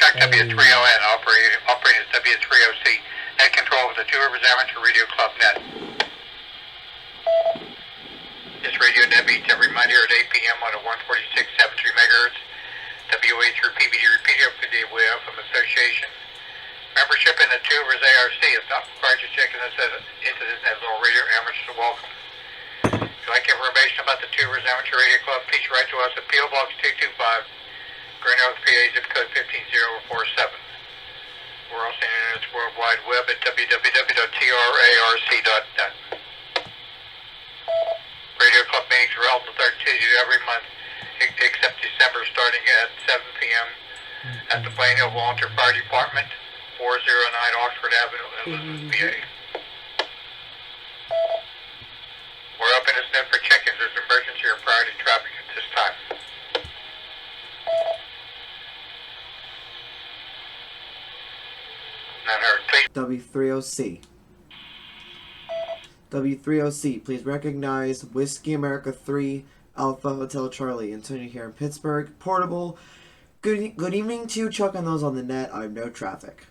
Chuck W30N, operating as W30C. Net control of the Two Rivers Amateur Radio Club net. This radio net beats every Monday at 8 p.m. on a 146.73 megahertz. WA through PBD repeater for the WFM Association. Membership in the Two Rivers ARC is not required to check into this net little radio. Amateurs are welcome. If you'd like information about the Two Rivers Amateur Radio Club, please write to us at P.O. Box 225, Grand Oaks, PA, zip code 15047. We're also on the World Wide Web at www.trarc.net. Radio Club meetings are held on the third Tuesday every month, except December, starting at 7 p.m. at the Plain Hill Volunteer Fire Department, 409 Oxford Avenue in Elizabeth, PA. We're open this net for check-ins as emergency or priority traffic at this time. Not heard, please. W30C. W30C, please recognize Whiskey America 3, Alpha Hotel Charlie. Antonio here in Pittsburgh. Portable. Good evening to you, Chuck, on those on the net. I have no traffic.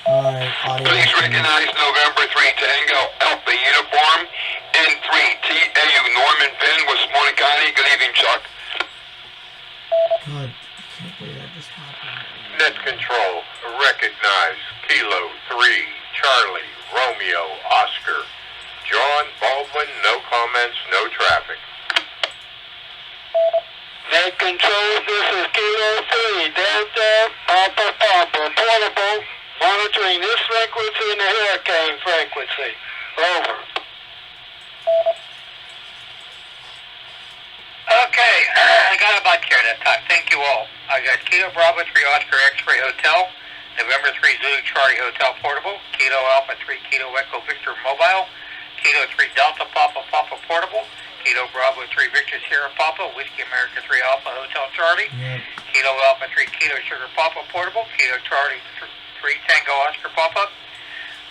Alright, audio. Please recognize November 3 Tango Alpha Uniform N3 TAU Norman Penn, Westmoreland County. Good evening, Chuck. God, I can't believe that just happened. Net control. Recognize Kilo 3 Charlie Romeo Oscar John Baldwin. No comments, no traffic. Net control. This is Kilo 3 Delta Papa Papa Portable. Monitoring this frequency and the hurricane frequency. Over. Okay, I got a bunch here that time. Thank you all. I got Kilo Bravo 3 Oscar X-Ray Hotel, November 3 Zulu Charlie Hotel Portable, Kilo Alpha 3 Kilo Echo Victor Mobile, Kilo 3 Delta Papa Papa Portable, Kilo Bravo 3 Victor Sierra Papa, Whiskey America 3 Alpha Hotel Charlie, Kilo Alpha 3 Kilo Sugar Papa Portable, Kilo Charlie 3 Tango Oscar Papa,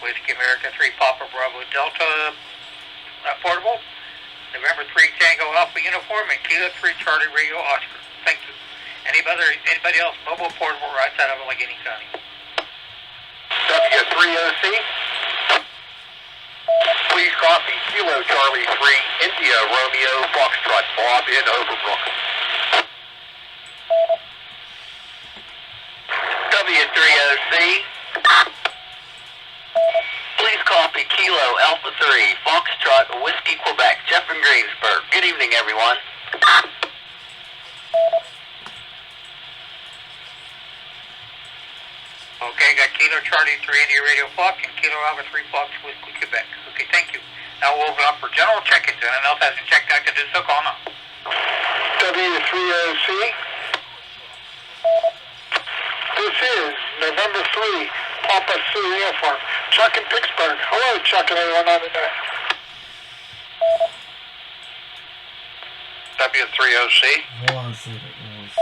Whiskey America 3 Papa Bravo Delta Portable, November 3 Tango Alpha Uniform, and Kilo 3 Charlie Radio Oscar. Thank you. Anybody else mobile portable right outside of Allegheny County? W30C. Please copy Kilo Charlie 3 India Romeo Foxtrot Bob in Overbrook. W30C. Please copy Kilo Alpha 3 Foxtrot Whiskey Quebec, Jeff in Greensburg. Good evening, everyone. Okay, got Kilo Charlie 3 India Radio Fox and Kilo Alpha 3 Fox Whiskey Quebec. Okay, thank you. Now we'll open up for general check-ins. Anyone else hasn't checked out to do so, call now. W30C. This is November 3 Papa Sioux Uniform. Chuck in Pittsburgh. Hello, Chuck and everyone on the net. W30C. Hold on a second, guys.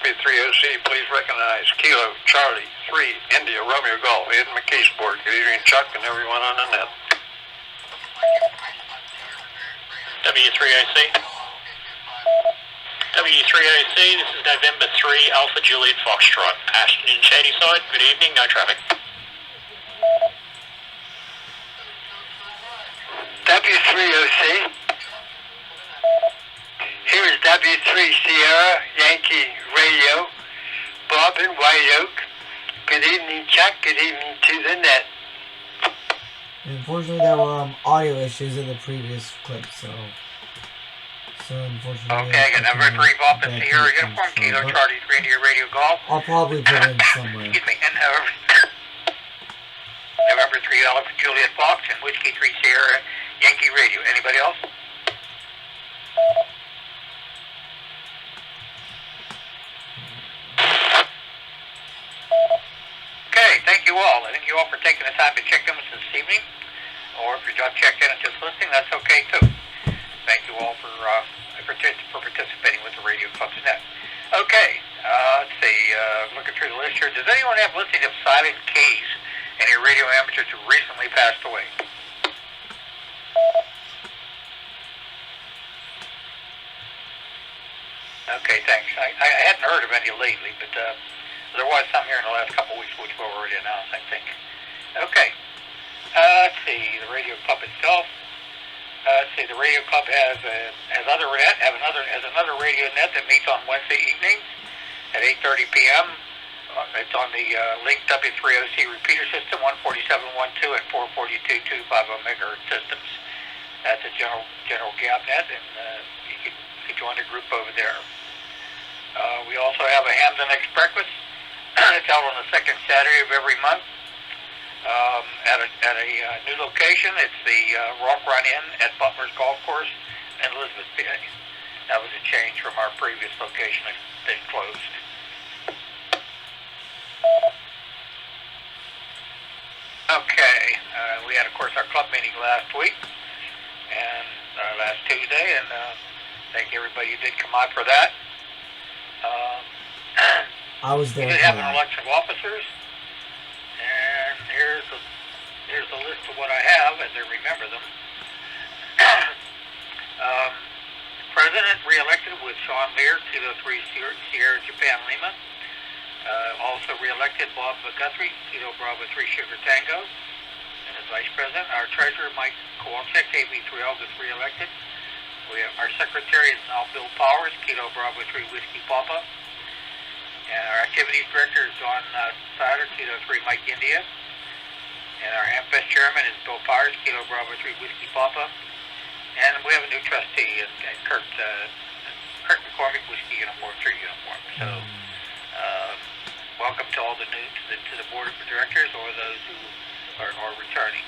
W30C, please recognize Kilo Charlie 3 India Romeo Golf in McKeesport. Good evening, Chuck and everyone on the net. W3AC. W3AC, this is November 3 Alpha Juliet Foxtrot. Ashton and Shadyside, good evening, no traffic. W3OC. Here is W3 Sierra Yankee Radio, Bob in White Oak. Good evening, Chuck. Good evening to the net. Unfortunately, there were audio issues in the previous clip, so unfortunately. Okay, I got number 3 Bob in Sierra Uniform, Kilo Charlie 3 India Radio Golf. I'll probably put it in somewhere. Excuse me, and November 3 Alpha Juliet Fox and Whiskey 3 Sierra Yankee Radio. Anybody else? Okay, thank you all. Thank you all for taking the time to check in with us this evening. Or if you're not checked in and just listening, that's okay too. Thank you all for participating with the Radio Club's net. Okay, let's see, looking through the list here. Does anyone have listing of Silent Keys? Any radio amateurs who recently passed away? Okay, thanks. I hadn't heard of any lately, but there was some here in the last couple of weeks, which we've already announced, I think. Okay. Let's see, the radio club itself. Let's see, the radio club has another radio net that meets on Wednesday evenings at 8:30 p.m. It's on the Link W3OC repeater system, 147.12 and 442.250 megahertz systems. That's a general gap net, and you can join the group over there. We also have a Hams and Eggs breakfast. It's held on the second Saturday of every month at a new location. It's the Rock Run Inn at Butler's Golf Course in Elizabeth, PA. That was a change from our previous location that closed. Okay, we had, of course, our club meeting last week and last Tuesday, and thank everybody who did come out for that. I was there. We did for have an that. election of officers, and here's the list of what I have as I remember them. President reelected with Sean Lear, Kilo 3 Sierra Japan Lima. Also reelected Bob Guthrie, Kilo Bravo 3 Sugar Tango, and as Vice President. Our Treasurer Mike Kowalczyk, KB3 August reelected. We have our Secretary is now Bill Powers, Kilo Bravo 3 Whiskey Papa. And our Activities Director is Don Sider, Kilo 3 Mike India. And our AMFEST Chairman is Bill Powers, Kilo Bravo 3 Whiskey Papa. And we have a new trustee, Kurt McCormick, Whiskey Uniform 3 Uniform. So, welcome to all the new to the Board of Directors or those who are returning.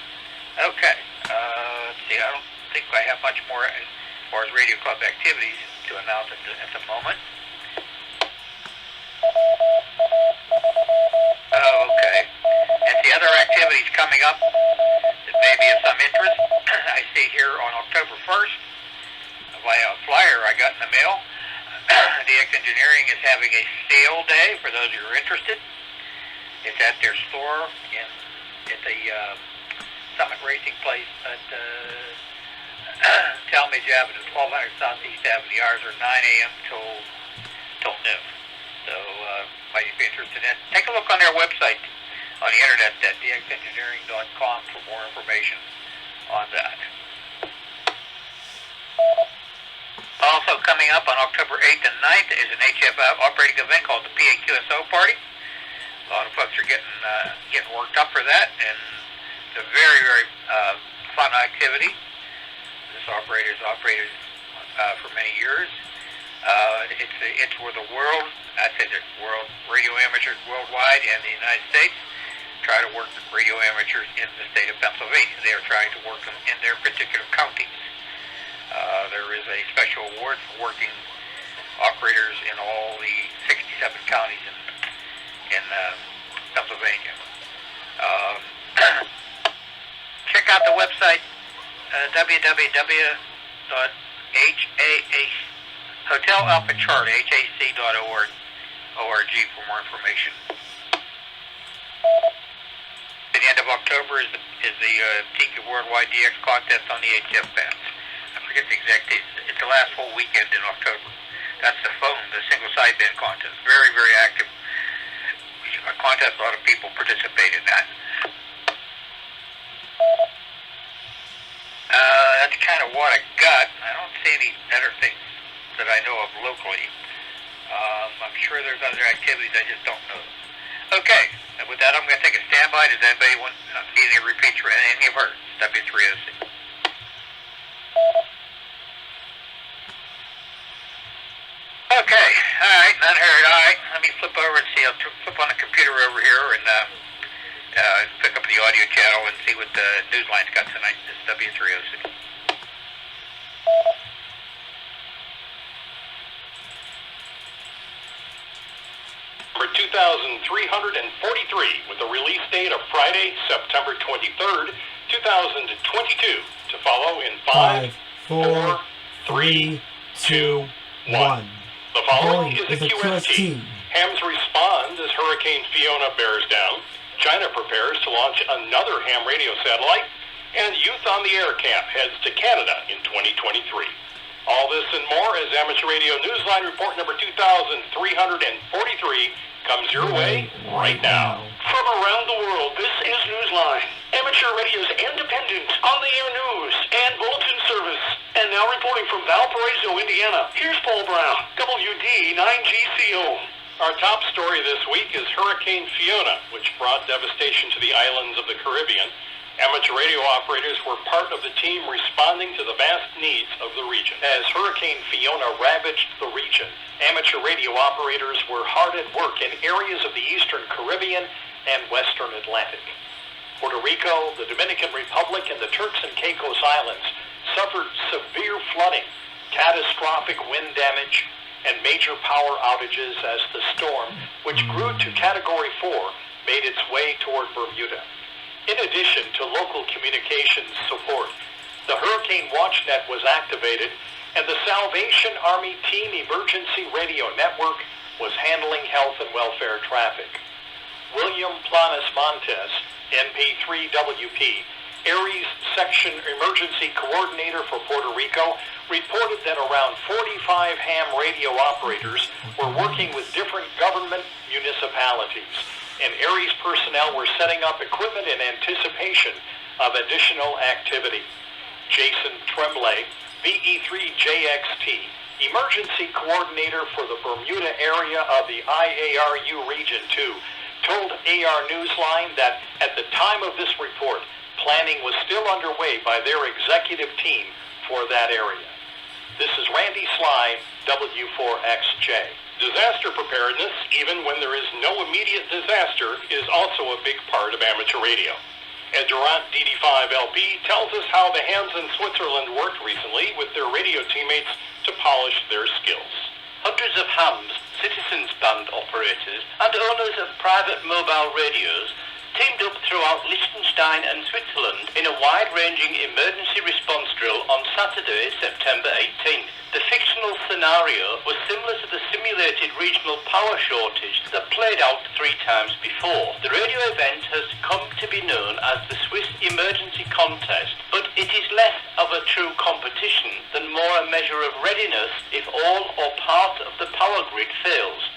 Okay, let's see, I don't think I have much more as far as Radio Club activities to announce at the moment. Okay, and the other activities coming up that may be of some interest, I see here on October 1st, via a flyer I got in the mail, DX Engineering is having a sale day for those who are interested. It's at their store at the Summit Racing Place at Talmadge Avenue, 1200 Southeast Avenue. The hours are 9 a.m. till noon. So, might be interested in it. Take a look on their website on the internet at dxengineering.com for more information on that. Also coming up on October 8th and 9th is an HF operating event called the PAQSO Party. A lot of folks are getting worked up for that, and it's a very, very fun activity. This operator has operated for many years. It's where the world, I say the world, radio amateurs worldwide and the United States try to work radio amateurs in the state of Pennsylvania. They are trying to work them in their particular counties. There is a special award for working operators in all the 67 counties in Pennsylvania. Check out the website www.hotelalphacharlie.org for more information. At the end of October is the Tiki Worldwide DX contest on the HF bands. I forget the exact date. It's the last full weekend in October. That's the single sideband contest. Very, very active contest. A lot of people participate in that. That's kind of what I got. I don't see any other things that I know of locally. I'm sure there's other activities I just don't know. Okay, and with that I'm going to take a standby. Does anybody need any repeats for any of our W3OC? Okay, alright, none heard. Alright, let me flip over and see. I'll flip on the computer over here and pick up the audio channel and see what the Newsline's got tonight. This is W3OC. Number 2,343 with the release date of Friday, September 23rd, 2022. To follow in 5, 4, 3, 2, 1. The following is a QST. Hams respond as Hurricane Fiona bears down. China prepares to launch another ham radio satellite. And Youth on the Air Camp heads to Canada in 2023. All this and more as Amateur Radio Newsline Report number 2343 comes your way right now. From around the world, this is Newsline, Amateur Radio's independent, on-the-air news and bulletin service. And now reporting from Valparaiso, Indiana, here's Paul Brown, WD9GCO. Our top story this week is Hurricane Fiona, which brought devastation to the islands of the Caribbean. Amateur radio operators were part of the team responding to the vast needs of the region. As Hurricane Fiona ravaged the region, amateur radio operators were hard at work in areas of the eastern Caribbean and western Atlantic. Puerto Rico, the Dominican Republic, and the Turks and Caicos Islands suffered severe flooding, catastrophic wind damage, and major power outages as the storm, which grew to Category 4, made its way toward Bermuda. In addition to local communications support, the Hurricane Watch Net was activated, and the Salvation Army Team Emergency Radio Network was handling health and welfare traffic. William Planas Montes, NP3WP, Aries Section Emergency Coordinator for Puerto Rico, reported that around 45 ham radio operators were working with different government municipalities, and Aries personnel were setting up equipment in anticipation of additional activity. Jason Tremblay, VE3JXT, Emergency Coordinator for the Bermuda area of the IARU Region 2, told AR Newsline that at the time of this report, planning was still underway by their executive team for that area. This is Randy Sly, W4XJ. Disaster preparedness, even when there is no immediate disaster, is also a big part of amateur radio. Ed Durant, DD5LP, tells us how the hams in Switzerland worked recently with their radio teammates to polish their skills. Hundreds of hams, citizens band operators, and owners of private mobile radios teamed up throughout Liechtenstein and Switzerland in a wide-ranging emergency response drill on Saturday, September 18th. The fictional scenario was similar to the simulated regional power shortage that played out 3 times before. The radio event has come to be known as the Swiss Emergency Contest, but it is less of a true competition than more a measure of readiness if all or part of the power grid fails.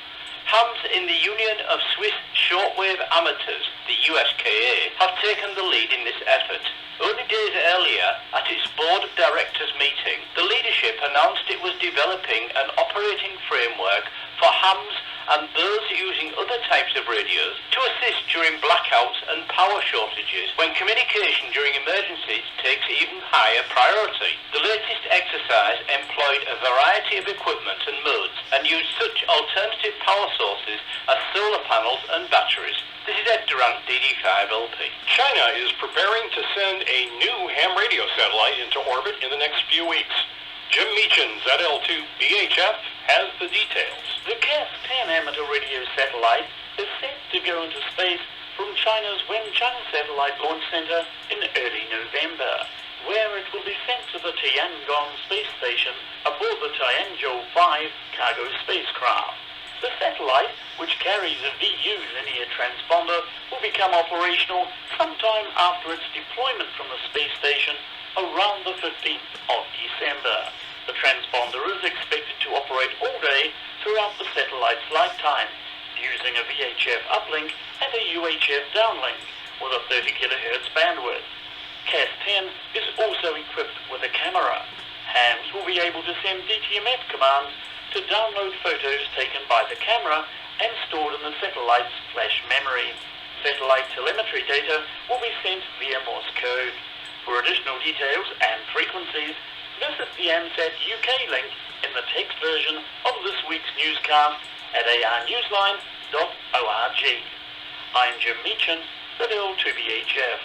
Hams in the Union of Swiss Shortwave Amateurs, the USKA, have taken the lead in this effort. Only days earlier, at its board of directors meeting, the leadership announced it was developing an operating framework for hams and those using other types of radios to assist during blackouts and power shortages when communication during emergencies takes even higher priority. The latest exercise employed a variety of equipment and modes and used such alternative power sources as solar panels and batteries. This is Ed Durant, DD5LP. China is preparing to send a new ham radio satellite into orbit in the next few weeks. Jim Meachin, ZL2 BHF, has the details. The CAS-10 amateur radio satellite is set to go into space from China's Wenchang Satellite Launch Center in early November, where it will be sent to the Tiangong Space Station aboard the Tianzhou 5 cargo spacecraft. The satellite, which carries a VU linear transponder, will become operational sometime after its deployment from the space station around the 15th of December. The transponder is expected to operate all day throughout the satellite's lifetime, using a VHF uplink and a UHF downlink with a 30 kHz bandwidth. CAS-10 is also equipped with a camera. Hams will be able to send DTMF commands to download photos taken by the camera and stored in the satellite's flash memory. Satellite telemetry data will be sent via Morse code. For additional details and frequencies, visit the AMSAT UK link in the text version of this week's newscast at arnewsline.org. I'm Jim Meachin, ZL2BHF.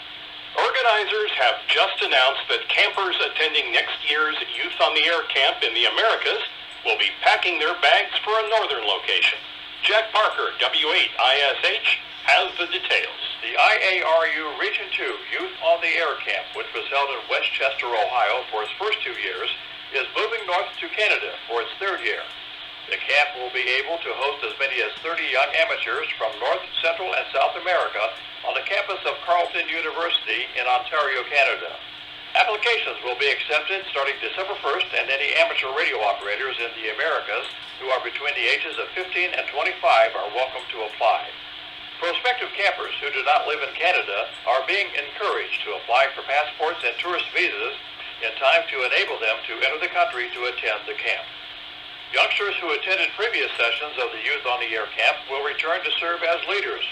Organizers have just announced that campers attending next year's Youth on the Air camp in the Americas will be packing their bags for a northern location. Jack Parker, W8ISH, has the details. The IARU Region 2 Youth on the Air Camp, which was held in Westchester, Ohio for its first 2 years, is moving north to Canada for its 3rd year. The camp will be able to host as many as 30 young amateurs from North, Central, and South America on the campus of Carleton University in Ontario, Canada. Applications will be accepted starting December 1st, and any amateur radio operators in the Americas who are between the ages of 15 and 25 are welcome to apply. Prospective campers who do not live in Canada are being encouraged to apply for passports and tourist visas in time to enable them to enter the country to attend the camp. Youngsters who attended previous sessions of the Youth on the Air camp will return to serve as leaders.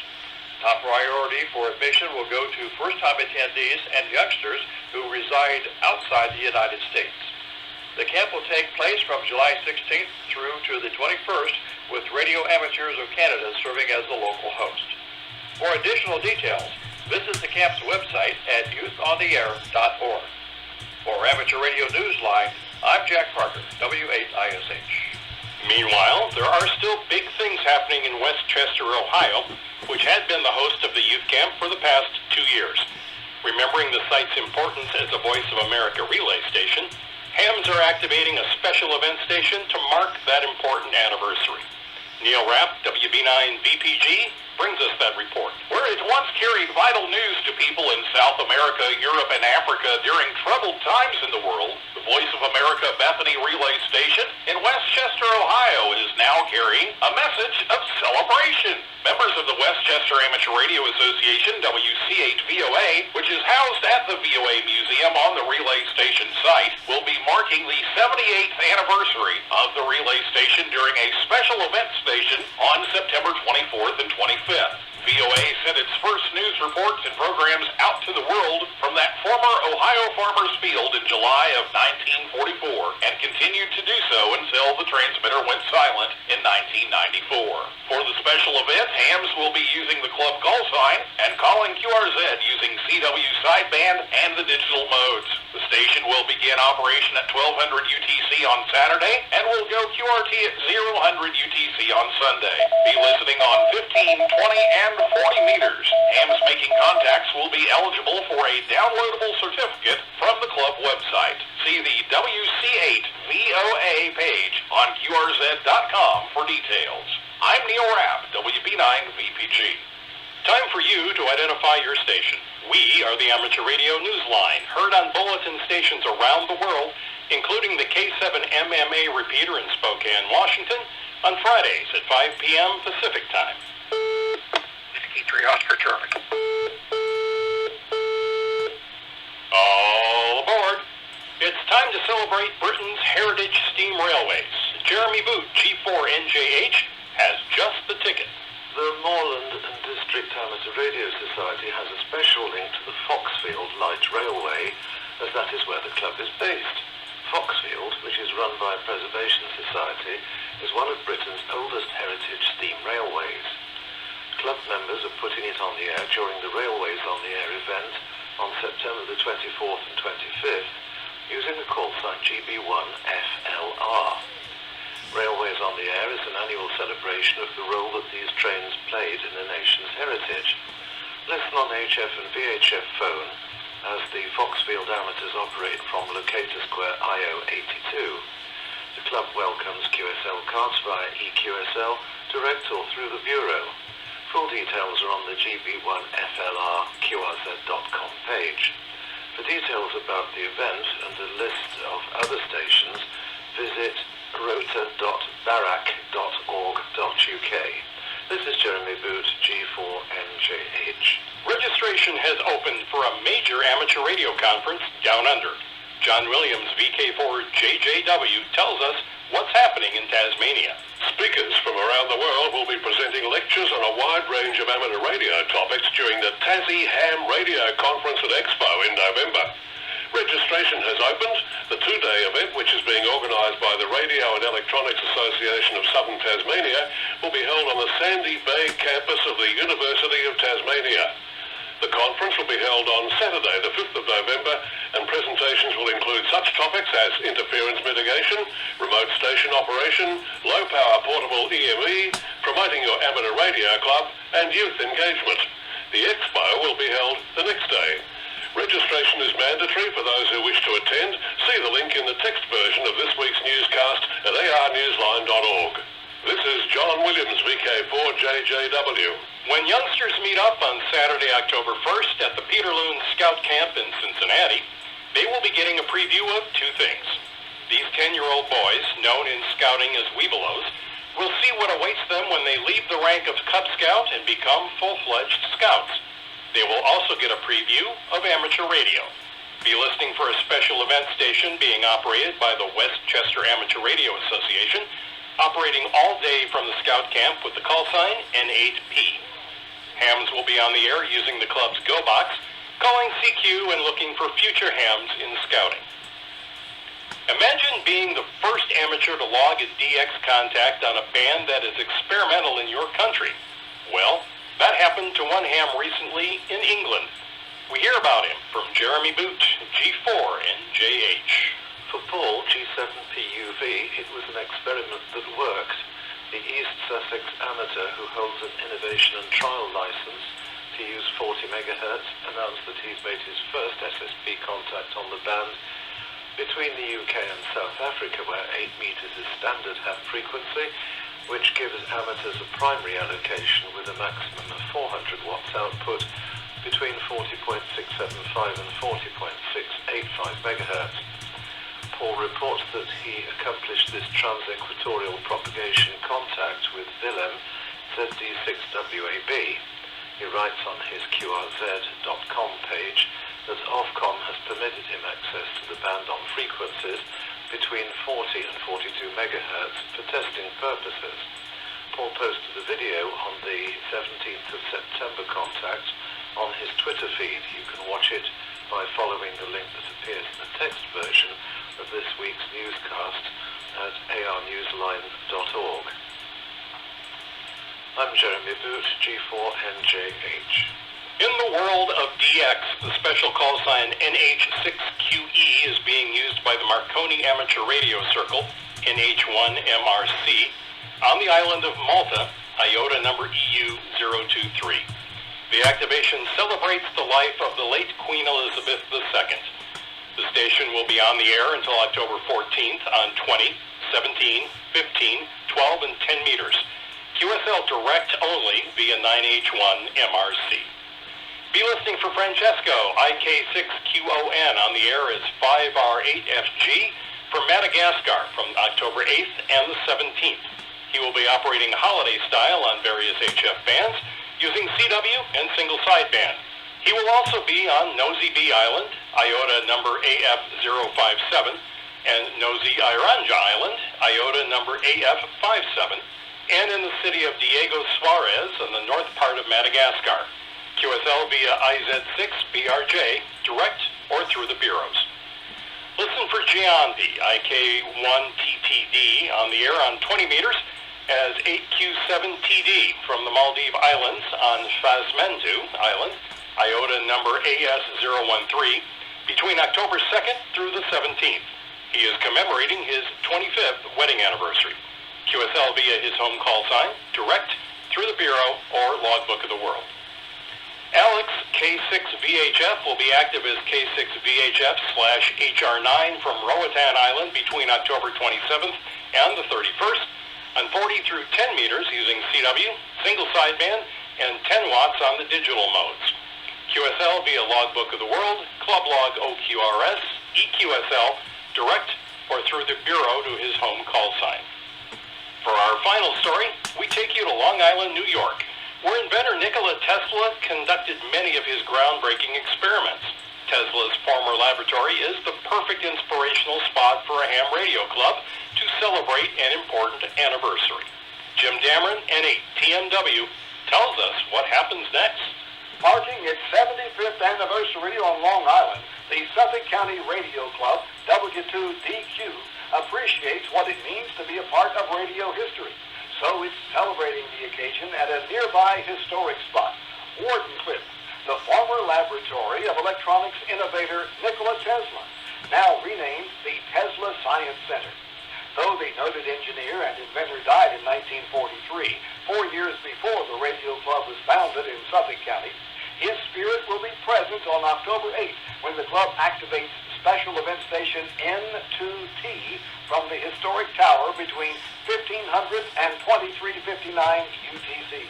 Top priority for admission will go to first-time attendees and youngsters who reside outside the United States. The camp will take place from July 16th through to the 21st, with Radio Amateurs of Canada serving as the local host. For additional details, visit the camp's website at youthontheair.org. For Amateur Radio Newsline, I'm Jack Parker, W8ISH. Meanwhile, there are still big things happening in Westchester, Ohio, which had been the host of the youth camp for the past 2 years. Remembering the site's importance as a Voice of America relay station, hams are activating a special event station to mark that important anniversary. Neil Rapp, WB9 VPG, brings us that report. Where it once carried vital news to people in South America, Europe, and Africa during troubled times in the world, the Voice of America Bethany Relay Station in Westchester, Ohio is now carrying a message of celebration. Members of the Westchester Amateur Radio Association, WC8VOA, which is housed at the VOA Museum on the relay station site, will be marking the 78th anniversary of the relay station during a special event station on September 24th and 25th. VOA sent its first news reports and programs out to the world from that former Ohio farmer's field in July of 1944 and continued to do so until the transmitter went silent in 1994. For the special event, hams will be using the club call sign and calling QRZ using CW sideband and the digital modes. The station will begin operation at 1200 UTC on Saturday and will go QRT at 000 UTC on Sunday. Be listening on 15, 20, and 40 meters. Hams making contacts will be eligible for a downloadable certificate from the club website. See the WC8VOA page on QRZ.com for details. I'm Neil Rapp, WB9 VPG. Time for you to identify your station. We are the Amateur Radio Newsline, heard on bulletin stations around the world, including the K7MMA repeater in Spokane, Washington, on Fridays at 5 p.m. Pacific Time. Whiskey 3 Oscar Charlie. All aboard! It's time to celebrate Britain's heritage steam railways. Jeremy Boot, G4NJH, has just the ticket. The Moreland and District Amateur Radio Society has a special link to the Foxfield Light Railway, as that is where the club is based. Foxfield, which is run by a Preservation Society, is one of Britain's oldest heritage steam railways. Club members are putting it on the air during the Railways on the Air event on September the 24th and 25th, using the call sign GB1FLR. Railways on the Air is an annual celebration of the role that these trains played in the nation's heritage. Listen on HF and VHF phone as the Foxfield amateurs operate from Locator Square IO82. The club welcomes QSL cards via EQSL, direct or through the Bureau. Full details are on the GB1FLR.QRZ.com page. For details about the event and a list of other stations, visit rota.barac.org.uk. This is Jeremy Boot, G4NJH. Registration has opened for a major amateur radio conference down under. John Williams, VK4JJW, tells us what's happening in Tasmania. Speakers from around the world will be presenting lectures on a wide range of amateur radio topics during the Tassie Ham Radio Conference and Expo in November. Registration has opened. The two-day event, which is being organised by the Radio and Electronics Association of Southern Tasmania, will be held on the Sandy Bay campus of the University of Tasmania. The conference will be held on Saturday, the 5th of November, and presentations will include such topics as interference mitigation, remote station operation, low-power portable EME, promoting your amateur radio club, and youth engagement. The expo will be held the next day. Registration is mandatory for those who wish to attend. See the link in the text version of this week's newscast at arnewsline.org. This is John Williams, VK4JJW. When youngsters meet up on Saturday, October 1st at the Peterloon Scout Camp in Cincinnati, They will be getting a preview of two things. These 10-year-old boys, known in scouting as Weebelows, will see what awaits them when they leave the rank of Cub Scout and become full-fledged Scouts. They will also get a preview of amateur radio. Be listening for a special event station being operated by the Westchester Amateur Radio Association, operating all day from the Scout Camp with the call sign N8P. Hams will be on the air using the club's Go Box, calling CQ and looking for future hams in Scouting. Imagine being the first amateur to log a DX contact on a band that is experimental in your country. Well, that happened to one ham recently in England. We hear about him from Jeremy Boot, G4 and JH. For Paul, G7PUV, it was an experiment that worked. The East Sussex amateur, who holds an innovation and trial license to use 40 MHz, announced that he's made his first SSP contact on the band between the UK and South Africa, where 8 meters is standard ham frequency, which gives amateurs a primary allocation with a maximum of 400 watts output between 40.675 and 40.685 MHz. Paul reports that he accomplished this trans-equatorial propagation contact with Willem ZD6WAB. He writes on his QRZ.com page that Ofcom has permitted him access to the band on frequencies between 40 and 42 MHz for testing purposes. Paul posted a video on the 17th of September contact on his Twitter feed. You can watch it by following the link that appears in the text version of this week's newscast at arnewsline.org. I'm Jeremy Boot, G4NJH. In the world of DX, the special call sign NH6QE is being used by the Marconi Amateur Radio Circle, NH1MRC, on the island of Malta, IOTA number EU023. The activation celebrates the life of the late Queen Elizabeth II. The station will be on the air until October 14th on 20, 17, 15, 12, and 10 meters. QSL direct only via 9H1 MRC. Be listening for Francesco, IK6QON, on the air as 5R8FG from Madagascar from October 8th and the 17th. He will be operating holiday style on various HF bands using CW and single sideband. He will also be on Nosy B Island, IOTA number AF057, and Nosy Iranja Island, IOTA number AF57, and in the city of Diego Suarez in the north part of Madagascar. QSL via IZ6BRJ, direct or through the bureaus. Listen for Giandi, IK1TTD, on the air on 20 meters as 8Q7TD from the Maldive Islands on Fazmendu Island, IOTA number AS013, between October 2nd through the 17th. He is commemorating his 25th wedding anniversary. QSL via his home call sign, direct, through the bureau, or logbook of the world. Alex K6VHF will be active as K6VHF/HR9 from Roatan Island between October 27th and the 31st on 40 through 10 meters using CW, single sideband, and 10 watts on the digital modes. QSL via Logbook of the World, Club Log OQRS, EQSL, direct, or through the bureau to his home call sign. For our final story, we take you to Long Island, New York, where inventor Nikola Tesla conducted many of his groundbreaking experiments. Tesla's former laboratory is the perfect inspirational spot for a ham radio club to celebrate an important anniversary. Jim Dameron, N8TMW, tells us what happens next. Marking its 75th anniversary on Long Island, the Suffolk County Radio Club, W2DQ, appreciates what it means to be a part of radio history. So it's celebrating the occasion at a nearby historic spot, Wardenclyffe, the former laboratory of electronics innovator Nikola Tesla, now renamed the Tesla Science Center. Though the noted engineer and inventor died in 1943, 4 years before the radio club was founded in Suffolk County, his spirit will be present on October 8th when the club activates special event station N2T from the historic tower between 1500 and 2359 UTC.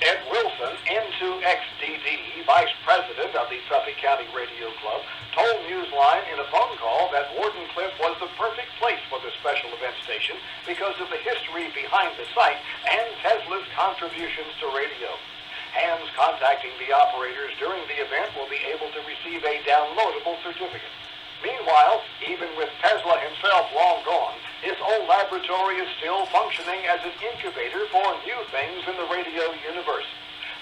Ed Wilson, N2XDD, Vice President of the Suffolk County Radio Club, told Newsline in a phone call that Wardenclyffe was the perfect place for the special event station because of the history behind the site and Tesla's contributions to radio. Hams contacting the operators during the event will be able to receive a downloadable certificate. Meanwhile, even with Tesla himself long gone, his old laboratory is still functioning as an incubator for new things in the radio universe.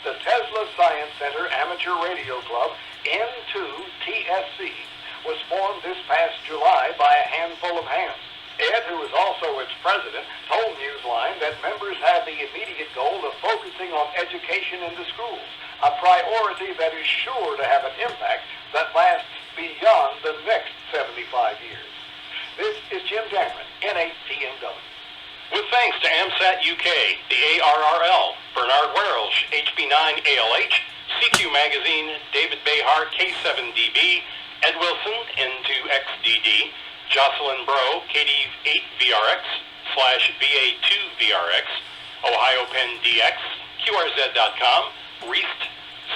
The Tesla Science Center Amateur Radio Club, N2TSC, was formed this past July by a handful of hands. Ed, who is also its president, told Newsline that members have the immediate goal of focusing on education in the schools, a priority that is sure to have an impact that lasts beyond the next 75 years. This is Jim Cameron, N8TMW. With thanks to AMSAT UK, the ARRL, Bernard Welsh, HB9ALH, CQ Magazine, David Behar, K7DB, Ed Wilson, N2XDD, Jocelyn Bro, KD8VRX, /BA2VRX, Ohio Penn DX, QRZ.com, Reist,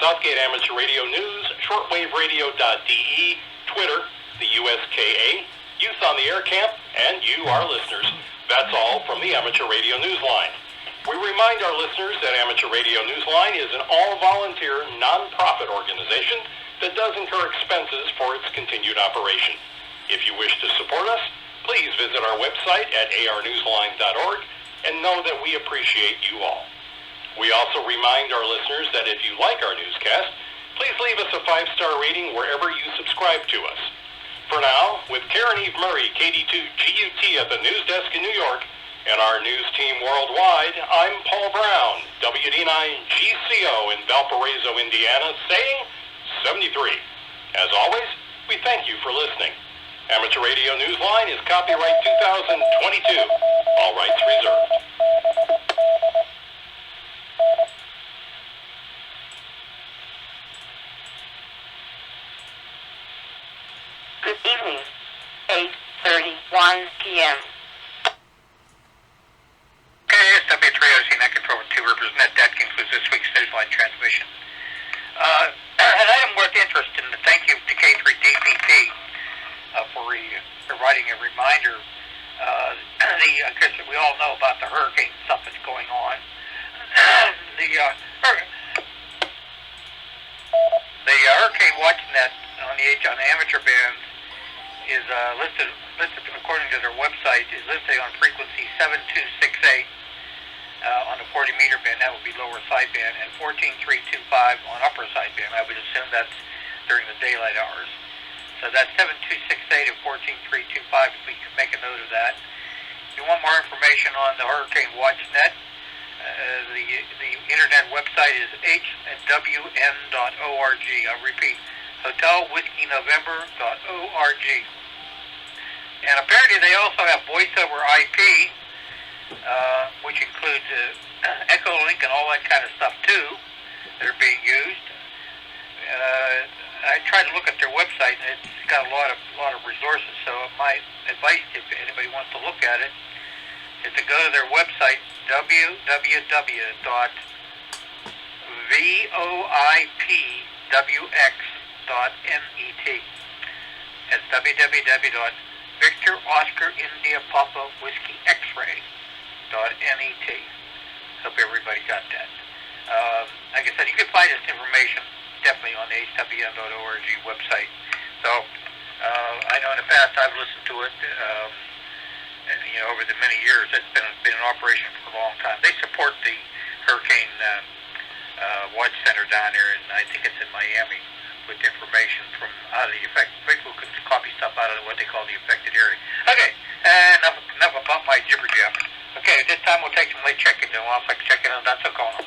Southgate Amateur Radio News, shortwaveradio.de, Twitter, the USKA, Youth on the Air Camp, and you, our listeners. That's all from the Amateur Radio Newsline. We remind our listeners that Amateur Radio Newsline is an all-volunteer, non-profit organization that does incur expenses for its continued operation. If you wish to support us, please visit our website at arnewsline.org and know that we appreciate you all. We also remind our listeners that if you like our newscast, please leave us a 5-star rating wherever you subscribe to us. For now, with Karen Eve Murray, KD2GUT at the news desk in New York, and our news team worldwide, I'm Paul Brown, WD9GCO in Valparaiso, Indiana, saying 73. As always, we thank you for listening. Amateur Radio Newsline is copyright 2022. All rights reserved. Good evening, 8:31 p.m. Okay, it's W3OC Net Control with 2 Rivers Net. That concludes this week's Newsline transmission. An item worth interest, and thank you to K3DPP for providing a reminder. Because we all know about the hurricane stuff that's going on. The Hurricane Watch Net on the amateur bands is listed according to their website, is listed on frequency 7268 on the 40 meter band. That would be lower sideband, and 14325 on upper sideband. I would assume that's during the daylight hours. So that's 7268 and 14325. If we could make a note of that. If you want more information on the Hurricane Watch Net, the internet website is hwn.org. I'll repeat, hotelwhiskeynovember.org. And apparently they also have voice over IP, which includes Echolink and all that kind of stuff too, that are being used. I tried to look at their website, and it's got a lot of resources. So my advice, if anybody wants to look at it, is to go to their website, www.voipwx.net. That's www.VictorOscarIndiaPapaWhiskeyX-ray.net. Hope everybody got that. Like I said, you can find this information definitely on the hwn.org website. So I know in the past I've listened to it, and, over the many years. It's been in operation for a long time. They support the Hurricane Watch Center down there, and I think it's in Miami, with information from out of the effect. People can copy stuff out of what they call the affected area. Okay, enough about my jibber jab. Okay, at this time we'll take some late check-ins, and we'll also check in on that's what's going on.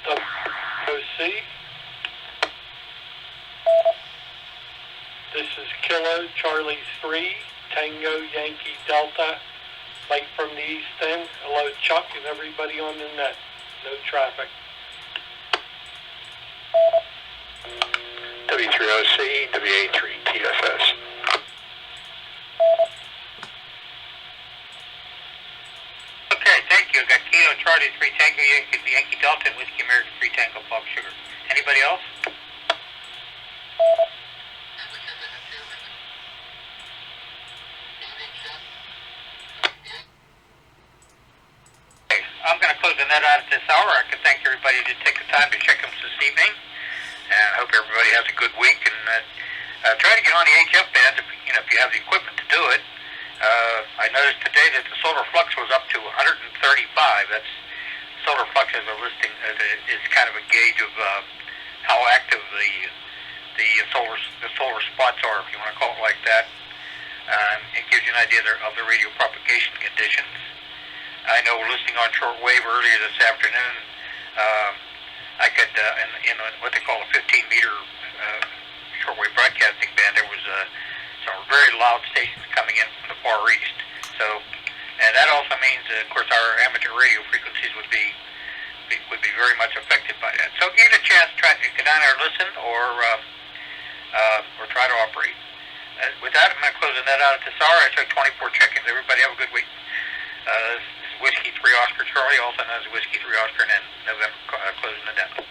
WOC. This is Kilo Charlie 3, Tango Yankee Delta, late from the east end. Hello, Chuck and everybody on the net. No traffic. W30C, WA3TFS. Okay, thank you. Got Kilo Charlie 3 Tango Yankee Delta and Whiskey American 3 Tango Fox Sugar. Anybody else? Okay, I'm going to close the net out at this hour. I can thank everybody who did take the time to check them this evening. And I hope everybody has a good week. And try to get on the HF band if you have the equipment to do it. I noticed today that the solar flux was up to 135. That's solar flux as a listing is kind of a gauge of how active the solar spots are, if you want to call it like that. It gives you an idea of the radio propagation conditions. I know listening on shortwave earlier this afternoon, I could in what they call a 15-meter shortwave broadcasting band. There was some very loud stations coming in from the Far East. So, and that also means, of course, our amateur radio frequencies would be very much affected by that. So, give it a chance, try to get down there and listen, or try to operate. With that, I'm going to close the net out at this hour. I took 24 check-ins. Everybody have a good week. This is Whiskey 3 Oscar Charlie, also known as Whiskey 3 Oscar, and then November closing the net.